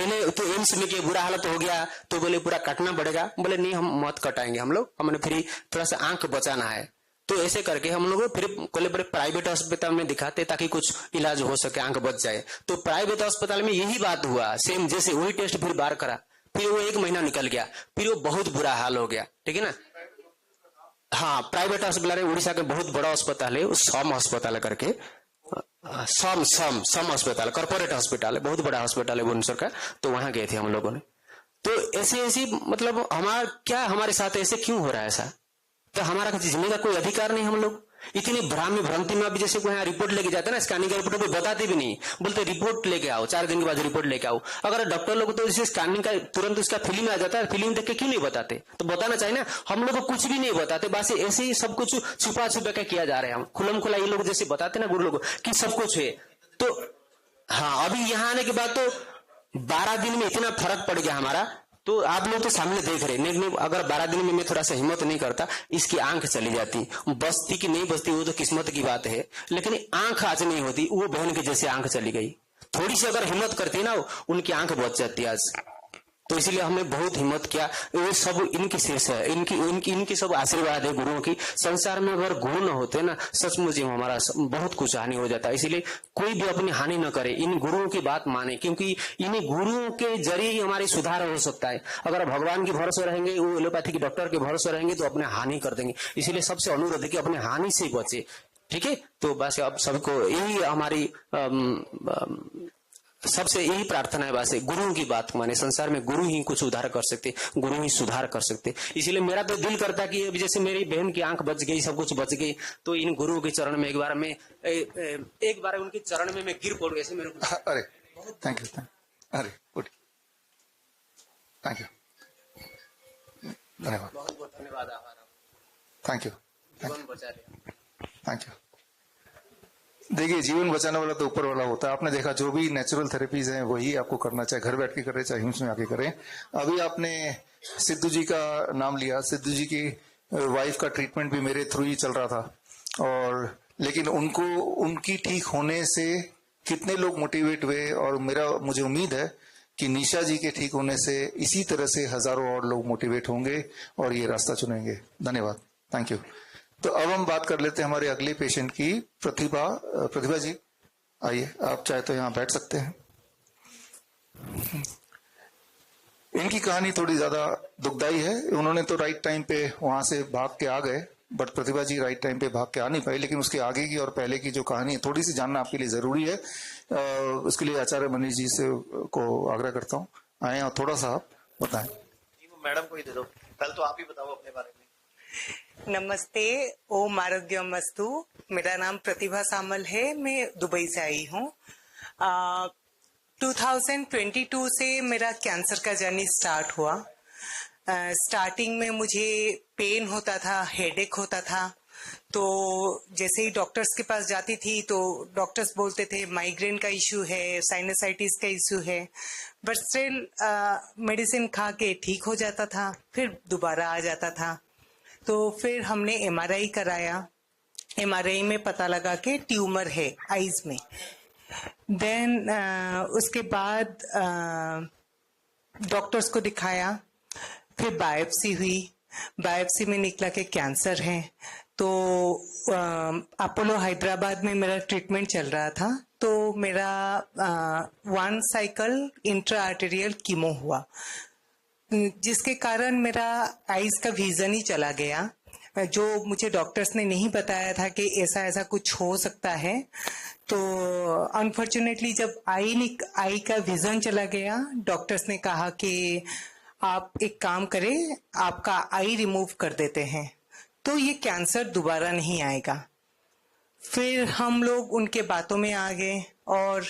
मैंने तो एम्स में किया, बुरा हालत हो गया तो बोले पूरा काटना पड़ेगा। बोले नहीं हम मत कटाएंगे, हम लोग हमने फिर थोड़ा सा आंख बचाना है। तो ऐसे करके हम लोग फिर कोले बड़े प्राइवेट अस्पताल में दिखाते ताकि कुछ इलाज हो सके, आंख बच जाए। तो प्राइवेट अस्पताल में यही बात हुआ, सेम जैसे वही टेस्ट फिर बार करा, फिर वो 1 महीना निकल गया, फिर वो बहुत बुरा हाल हो गया। ठीक है ना। हाँ, प्राइवेट अस्पताल है, उड़ीसा का बहुत बड़ा अस्पताल है, सम अस्पताल करके, सम अस्पताल, कॉर्पोरेट हॉस्पिटल है, बहुत बड़ा हॉस्पिटल है भुवनेश्वर का। तो वहां गए थे हम लोगों ने। तो ऐसी मतलब हमारा क्या, हमारे साथ ऐसे क्यों हो रहा है ऐसा? तो हमारा जीने का कोई अधिकार नहीं। हम लोग इतनी भ्रांति में अभी जैसे कोई यहाँ रिपोर्ट लेके जाते ना, स्कैनिंग का रिपोर्ट बताते भी नहीं, बोलते रिपोर्ट लेके आओ, 4 दिन के बाद रिपोर्ट लेके आओ। अगर डॉक्टर लोग तो इसे स्कैनिंग का तुरंत उसका फीलिंग आ जाता है, फीलिंग देख के क्यों नहीं बताते? तो बताना चाहिए ना। हम लोग को कुछ भी नहीं बताते, बस ऐसे ही सब कुछ छुपा छुपा के किया जा रहा है। हम खुलम खुला ये लोग जैसे बताते ना गुरु लोग कि सब कुछ है। तो हाँ, अभी यहाँ आने के बाद तो 12 दिन में इतना फर्क पड़ गया हमारा। तो आप लोग तो सामने देख रहे, नहीं अगर 12 दिन में मैं थोड़ा सा हिम्मत नहीं करता, इसकी आंख चली जाती, बचती कि नहीं बचती वो तो किस्मत की बात है, लेकिन आंख आज नहीं होती। वो बहन की जैसे आंख चली गई, थोड़ी सी अगर हिम्मत करती ना उनकी आंख बच जाती आज। तो इसलिए हमने बहुत हिम्मत किया। ये सब इनकी शीर्ष है, इनकी सब आशीर्वाद है गुरुओं की। संसार में अगर गुरु न होते ना, सचमुच हमारा बहुत कुछ हानि हो जाता है। इसलिए कोई भी अपनी हानि न करे, इन गुरुओं की बात माने, क्योंकि इन गुरुओं के जरिए ही हमारी सुधार हो सकता है। अगर भगवान के भरोसे रहेंगे, वो एलोपैथी के डॉक्टर के भरोसे रहेंगे तो अपने हानि कर देंगे। इसलिए सबसे अनुरोध है कि अपने हानि से बचे। ठीक है। तो बस अब सबको यही हमारी सबसे यही प्रार्थना है, बस गुरुओं की बात माने। संसार में गुरु ही कुछ उद्धार कर सकते, गुरु ही सुधार कर सकते। इसीलिए मेरा तो दिल करता कि अब जैसे मेरी बहन की आंख बच गई, सब कुछ बच गई, तो इन गुरुओं के चरण में एक बार उनके चरण में मैं गिर पड़ू, ऐसे मेरे को। अरे थैंक यू, अरे गुड, थैंक यू, धन्यवाद, बहुत बहुत धन्यवाद, आभार, थैंक यू, जीवन बचा लिया, थैंक यू। देखिए, जीवन बचाने वाला तो ऊपर वाला होता है। आपने देखा जो भी नेचुरल थेरेपीज हैं वही आपको करना, चाहे घर बैठ के करें चाहे हिम्स में आके करें। अभी आपने सिद्धू जी का नाम लिया, सिद्धू जी की वाइफ का ट्रीटमेंट भी मेरे थ्रू ही चल रहा था, और लेकिन उनको उनकी ठीक होने से कितने लोग मोटिवेट हुए, और मुझे उम्मीद है कि निशा जी के ठीक होने से इसी तरह से हजारों और लोग मोटिवेट होंगे और ये रास्ता चुनेंगे। धन्यवाद, थैंक यू। तो अब हम बात कर लेते हैं हमारे अगले पेशेंट की, प्रतिभा जी आइए, आप चाहे तो यहाँ बैठ सकते हैं। इनकी कहानी थोड़ी ज्यादा दुखदाई है। उन्होंने तो राइट टाइम पे वहां से भाग के आ गए, but Pratibha ji right time पे भाग के आ नहीं पाई। लेकिन उसके आगे की और पहले की जो कहानी है थोड़ी सी जानना आपके लिए जरूरी है। उसके लिए आचार्य मनीष जी से को आग्रह करता हूँ, आए और थोड़ा सा आप बताएं। मैडम को ही दे दो, कल तो आप ही बताओ अपने बारे में। नमस्ते, ओम आरोग्यमस्तु। मेरा नाम प्रतिभा सामल है, मैं दुबई से आई हूँ। 2022 से मेरा कैंसर का जर्नी स्टार्ट हुआ। स्टार्टिंग में मुझे पेन होता था, हेडेक होता था। तो जैसे ही डॉक्टर्स के पास जाती थी तो डॉक्टर्स बोलते थे माइग्रेन का इश्यू है, साइनसाइटिस का इश्यू है, बट स्टिल मेडिसिन खा के ठीक हो जाता था, फिर दोबारा आ जाता था। तो फिर हमने एमआरआई कराया। एमआरआई में पता लगा कि ट्यूमर है आईज में। देन उसके बाद डॉक्टर्स को दिखाया, फिर बायोप्सी हुई। बायोप्सी में निकला कि कैंसर है। तो अपोलो हैदराबाद में मेरा ट्रीटमेंट चल रहा था। तो मेरा 1 साइकिल इंट्रा आर्टेरियल कीमो हुआ, जिसके कारण मेरा आईज का विजन ही चला गया, जो मुझे डॉक्टर्स ने नहीं बताया था कि ऐसा कुछ हो सकता है। तो अनफॉर्चुनेटली जब आई का विजन चला गया, डॉक्टर्स ने कहा कि आप एक काम करें, आपका आई रिमूव कर देते हैं तो ये कैंसर दोबारा नहीं आएगा। फिर हम लोग उनके बातों में आ गए और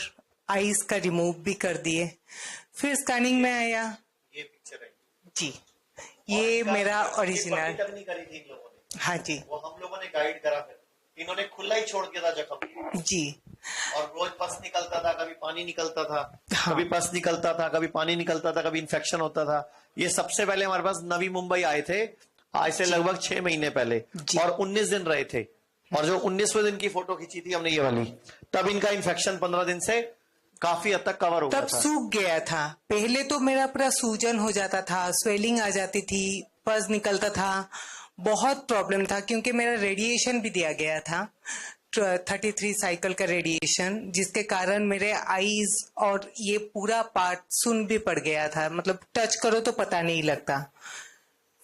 आईज का रिमूव भी कर दिए। फिर स्कैनिंग में आया, ये पिक्चर है जी, ये मेरा ओरिजिनल। नहीं करी थी इन लोगों ने, हाँ जी, वो हम लोगों ने गाइड करा। फिर इन्होंने खुला ही छोड़ दिया था जख्म जी, और रोज पस निकलता था, कभी पानी निकलता था, हाँ। कभी पस निकलता था, कभी पानी निकलता था, कभी इन्फेक्शन होता था। ये सबसे पहले हमारे पास नवी मुंबई आए थे, आज से लगभग 6 महीने पहले, और 19 दिन रहे थे। और जो 19वें दिन की फोटो खींची थी हमने ये वाली, तब इनका इन्फेक्शन 15 दिन से काफी हद तक कवर हो गया तब था। सूख गया था। पहले तो मेरा पूरा सूजन हो जाता था, स्वेलिंग आ जाती थी, पस निकलता था, बहुत प्रॉब्लम था क्योंकि मेरा रेडिएशन भी दिया गया था, 33 साइकिल का रेडिएशन, जिसके कारण मेरे आईज और ये पूरा पार्ट सुन भी पड़ गया था, मतलब टच करो तो पता नहीं लगता।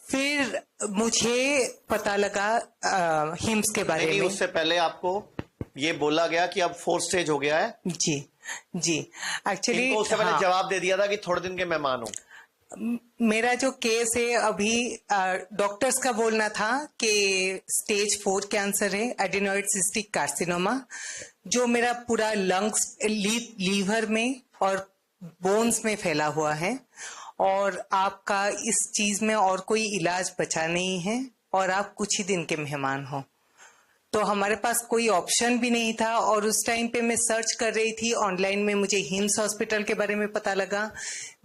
फिर मुझे पता लगा हिम्स के बारे नहीं, में। उससे पहले आपको ये बोला गया कि अब 4th स्टेज हो गया है। जी जी, एक्चुअली इनको उससे पहले जवाब दे दिया था कि थोड़े दिन के मेहमान हो। मेरा जो केस है अभी, डॉक्टर्स का बोलना था कि स्टेज 4 कैंसर है, एडिनोइड सिस्टिक कार्सिनोमा, जो मेरा पूरा लंग्स, लीवर में और बोन्स में फैला हुआ है, और आपका इस चीज में और कोई इलाज बचा नहीं है, और आप कुछ ही दिन के मेहमान हो। तो हमारे पास कोई ऑप्शन भी नहीं था, और उस टाइम पे मैं सर्च कर रही थी ऑनलाइन में, मुझे हिम्स हॉस्पिटल के बारे में पता लगा।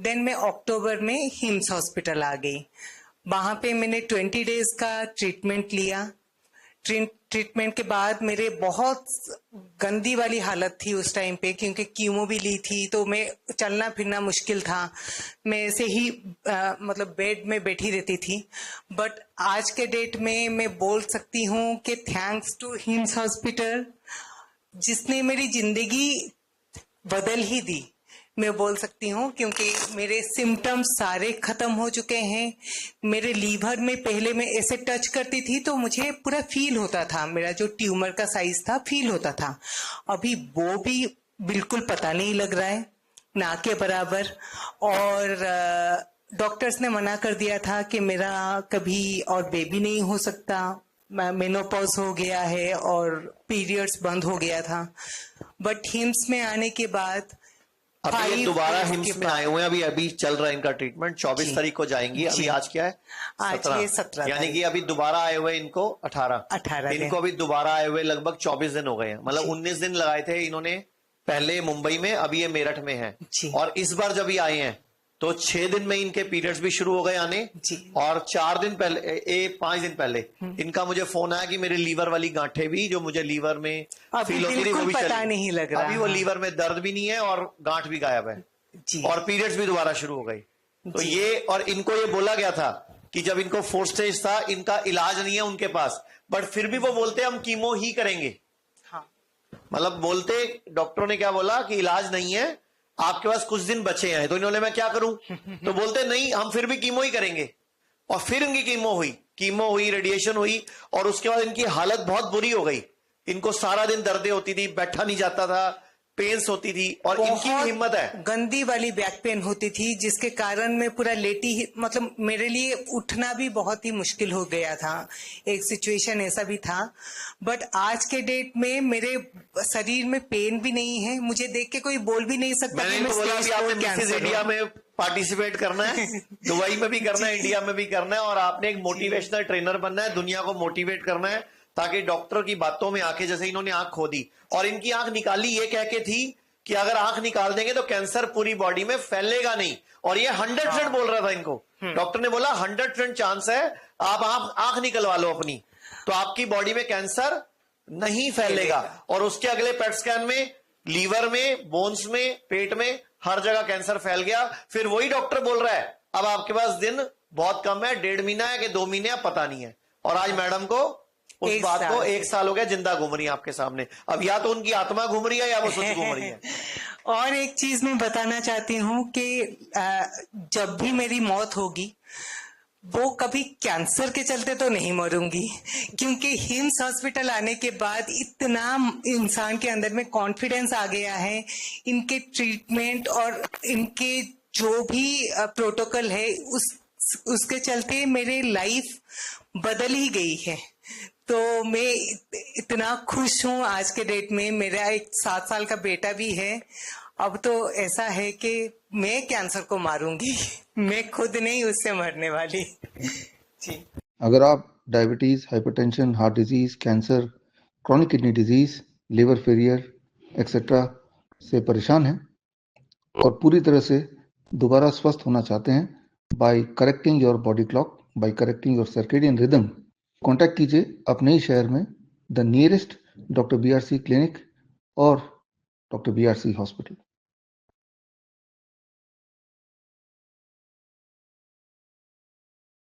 देन मैं अक्टूबर में हिम्स हॉस्पिटल आ गई। वहां पे मैंने 20 डेज का ट्रीटमेंट लिया। ट्रीटमेंट के बाद मेरे बहुत गंदी वाली हालत थी उस टाइम पे, क्योंकि कीमो भी ली थी, तो मैं चलना फिरना मुश्किल था, मैं ऐसे ही मतलब बेड में बैठी रहती थी। बट आज के डेट में मैं बोल सकती हूँ कि थैंक्स टू हिम्स हॉस्पिटल, जिसने मेरी जिंदगी बदल ही दी, मैं बोल सकती हूँ, क्योंकि मेरे सिम्टम्स सारे खत्म हो चुके हैं। मेरे लीवर में पहले मैं ऐसे टच करती थी तो मुझे पूरा फील होता था, मेरा जो ट्यूमर का साइज था फील होता था। अभी वो भी बिल्कुल पता नहीं लग रहा है, ना के बराबर। और डॉक्टर्स ने मना कर दिया था कि मेरा कभी और बेबी नहीं हो सकता, मेनोपॉज हो गया है और पीरियड्स बंद हो गया था। बट हिम्स में आने के बाद अभी ये दोबारा हिम्स में आए हुए हैं, अभी चल रहा है इनका ट्रीटमेंट। 24 तारीख को जाएंगी। अभी आज क्या है? आज ये 17 यानी कि अभी दोबारा आए हुए इनको 18 इनको अभी दोबारा आए हुए लगभग 24 दिन हो गए हैं। मतलब 19 दिन लगाए थे इन्होंने पहले मुंबई में, अभी ये मेरठ में है। और इस बार जब ये आए हैं तो 6 दिन में इनके पीरियड्स भी शुरू हो गए आने। और 4 दिन पहले 5 दिन पहले इनका मुझे फोन आया कि मेरे लीवर वाली गांठें भी, जो मुझे लीवर में फील होती थी, वो भी पता नहीं लग रहा। अभी वो लीवर में दर्द भी नहीं है और गांठ भी गायब है और पीरियड्स भी दोबारा शुरू हो गई। तो ये, और इनको ये बोला गया था कि जब इनको 4th स्टेज था, इनका इलाज नहीं है उनके पास, बट फिर भी वो बोलते हम कीमो ही करेंगे। मतलब बोलते, डॉक्टरों ने क्या बोला कि इलाज नहीं है, आपके पास कुछ दिन बचे हैं। तो इन्होंने, मैं क्या करूं? तो बोलते नहीं, हम फिर भी कीमो ही करेंगे। और फिर इनकी कीमो हुई, रेडिएशन हुई, और उसके बाद इनकी हालत बहुत बुरी हो गई। इनको सारा दिन दर्दें होती थी, बैठा नहीं जाता था, पेन्स होती थी, और इनकी हिम्मत है, गंदी वाली बैक पेन होती थी, जिसके कारण मैं पूरा लेटी ही, मतलब मेरे लिए उठना भी बहुत ही मुश्किल हो गया था। एक सिचुएशन ऐसा भी था। बट आज के डेट में मेरे शरीर में पेन भी नहीं है, मुझे देख के कोई बोल भी नहीं सकता कि मैं स्टेज 4 कैंसर इंडिया में पार्टिसिपेट करना है, दुबई में भी करना है, इंडिया में भी करना है, और आपने एक मोटिवेशनल ट्रेनर बनना है, दुनिया को मोटिवेट करना है, ताकि डॉक्टर की बातों में आके, जैसे इन्होंने आंख खोदी और इनकी आंख निकाली ये कह के थी कि अगर आंख निकाल देंगे तो कैंसर पूरी बॉडी में फैलेगा नहीं। और ये 100% बोल रहा था इनको। डॉक्टर ने बोला 100% चांस है, आप आंख निकलवा लो अपनी, तो आपकी बॉडी में कैंसर नहीं फैलेगा। और उसके अगले पेट स्कैन में लीवर में, बोन्स में, पेट में, हर जगह कैंसर फैल गया। फिर वही डॉक्टर बोल रहा है अब आपके पास दिन बहुत कम है, 1.5 महीना है कि 2 महीने है, पता नहीं है। और आज मैडम को उस बात को 1 साल हो गया, जिंदा घूम रही है आपके सामने। अब या तो उनकी आत्मा घूम रही है या वो सच घूम रही है। और एक चीज मैं बताना चाहती हूँ कि जब भी मेरी मौत होगी, वो कभी कैंसर के चलते तो नहीं मरूंगी, क्योंकि हिम्स हॉस्पिटल आने के बाद इतना इंसान के अंदर में कॉन्फिडेंस आ गया है, इनके ट्रीटमेंट और इनके जो भी प्रोटोकॉल है उसके चलते मेरी लाइफ बदल ही गई है। तो मैं इतना खुश हूँ आज के डेट में। मेरा एक 7 साल का बेटा भी है। अब तो ऐसा है कि मैं कैंसर को मारूंगी, मैं खुद नहीं उससे मरने वाली। जी। अगर आप diabetes, hypertension, heart disease, cancer, chronic kidney disease, liver failure etcetera से परेशान हैं और पूरी तरह से दोबारा स्वस्थ होना चाहते हैं, by correcting your body clock, by correcting your circadian rhythm, contact कीजिए अपने ही शहर में the nearest doctor BRC clinic और डॉक्टर BRC हॉस्पिटल।